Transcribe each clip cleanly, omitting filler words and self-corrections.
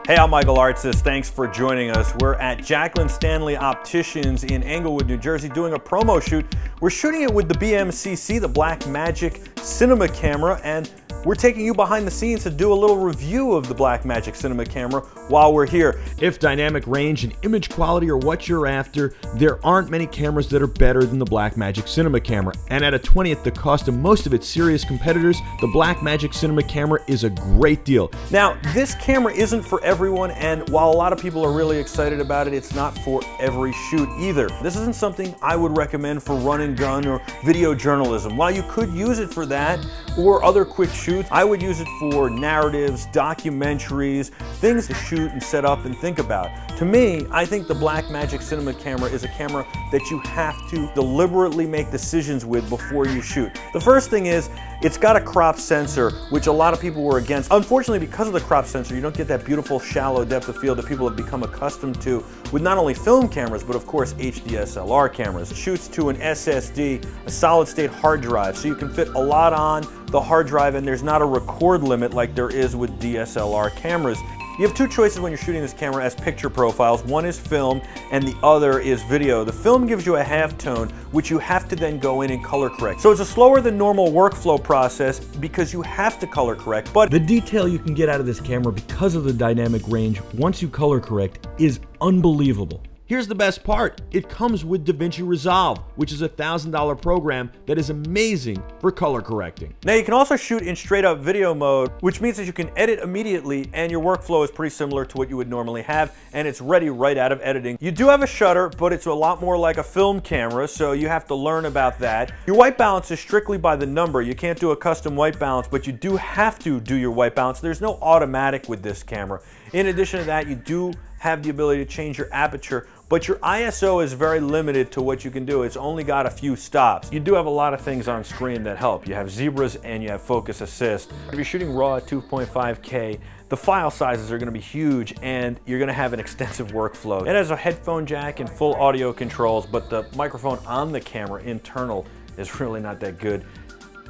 Hey, I'm Michael Artsis. Thanks for joining us. We're at Jacqueline Stanley Opticians in Englewood, New Jersey, doing a promo shoot. We're shooting it with the BMCC, the Blackmagic Cinema Camera, and we're taking you behind the scenes to do a little review of the Blackmagic Cinema Camera while we're here. If dynamic range and image quality are what you're after, there aren't many cameras that are better than the Blackmagic Cinema Camera. And at a 20th the cost of most of its serious competitors, the Blackmagic Cinema Camera is a great deal. Now, this camera isn't for everyone, and while a lot of people are really excited about it, it's not for every shoot either. This isn't something I would recommend for run and gun or video journalism. While you could use it for that or other quick shoots, I would use it for narratives, documentaries, things to shoot and set up and think about. To me, I think the Blackmagic Cinema Camera is a camera that you have to deliberately make decisions with before you shoot. The first thing is, it's got a crop sensor, which a lot of people were against. Unfortunately, because of the crop sensor, you don't get that beautiful shallow depth of field that people have become accustomed to with not only film cameras, but of course HDSLR cameras. It shoots to an SSD, a solid state hard drive, so you can fit a lot on the hard drive, and there's not a record limit like there is with DSLR cameras. You have two choices when you're shooting this camera as picture profiles. One is film and the other is video. The film gives you a halftone, which you have to then go in and color correct. So it's a slower than normal workflow process because you have to color correct, but the detail you can get out of this camera because of the dynamic range once you color correct is unbelievable. Here's the best part. It comes with DaVinci Resolve, which is a $1,000 program that is amazing for color correcting. Now, you can also shoot in straight up video mode, which means that you can edit immediately and your workflow is pretty similar to what you would normally have, and it's ready right out of editing. You do have a shutter, but it's a lot more like a film camera, so you have to learn about that. Your white balance is strictly by the number. You can't do a custom white balance, but you do have to do your white balance. There's no automatic with this camera. In addition to that, you do have the ability to change your aperture, but your ISO is very limited to what you can do. It's only got a few stops. You do have a lot of things on screen that help. You have zebras and you have focus assist. If you're shooting RAW at 2.5K, the file sizes are going to be huge and you're going to have an extensive workflow. It has a headphone jack and full audio controls, but the microphone on the camera internal is really not that good.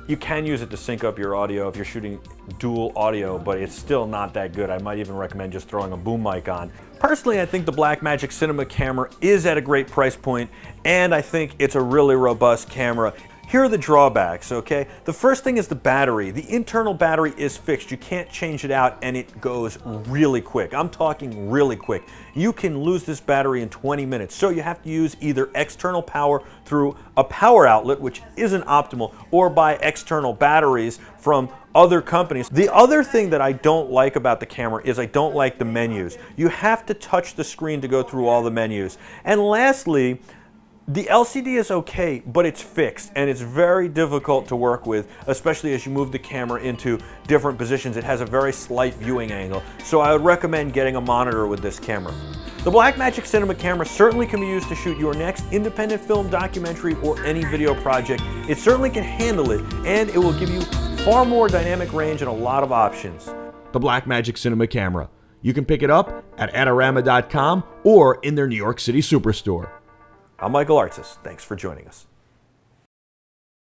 You can use it to sync up your audio if you're shooting dual audio, but it's still not that good. I might even recommend just throwing a boom mic on. Personally, I think the Blackmagic Cinema Camera is at a great price point, and I think it's a really robust camera. Here are the drawbacks, okay? The first thing is the battery. The internal battery is fixed. You can't change it out, and it goes really quick. I'm talking really quick. You can lose this battery in 20 minutes, so you have to use either external power through a power outlet, which isn't optimal, or buy external batteries from other companies. The other thing that I don't like about the camera is I don't like the menus. You have to touch the screen to go through all the menus. And lastly, the LCD is okay, but it's fixed and it's very difficult to work with, especially as you move the camera into different positions. It has a very slight viewing angle, so I would recommend getting a monitor with this camera. The Blackmagic Cinema Camera certainly can be used to shoot your next independent film, documentary, or any video project. It certainly can handle it, and it will give you far more dynamic range and a lot of options. The Blackmagic Cinema Camera. You can pick it up at Adorama.com or in their New York City Superstore. I'm Michael Artsis. Thanks for joining us.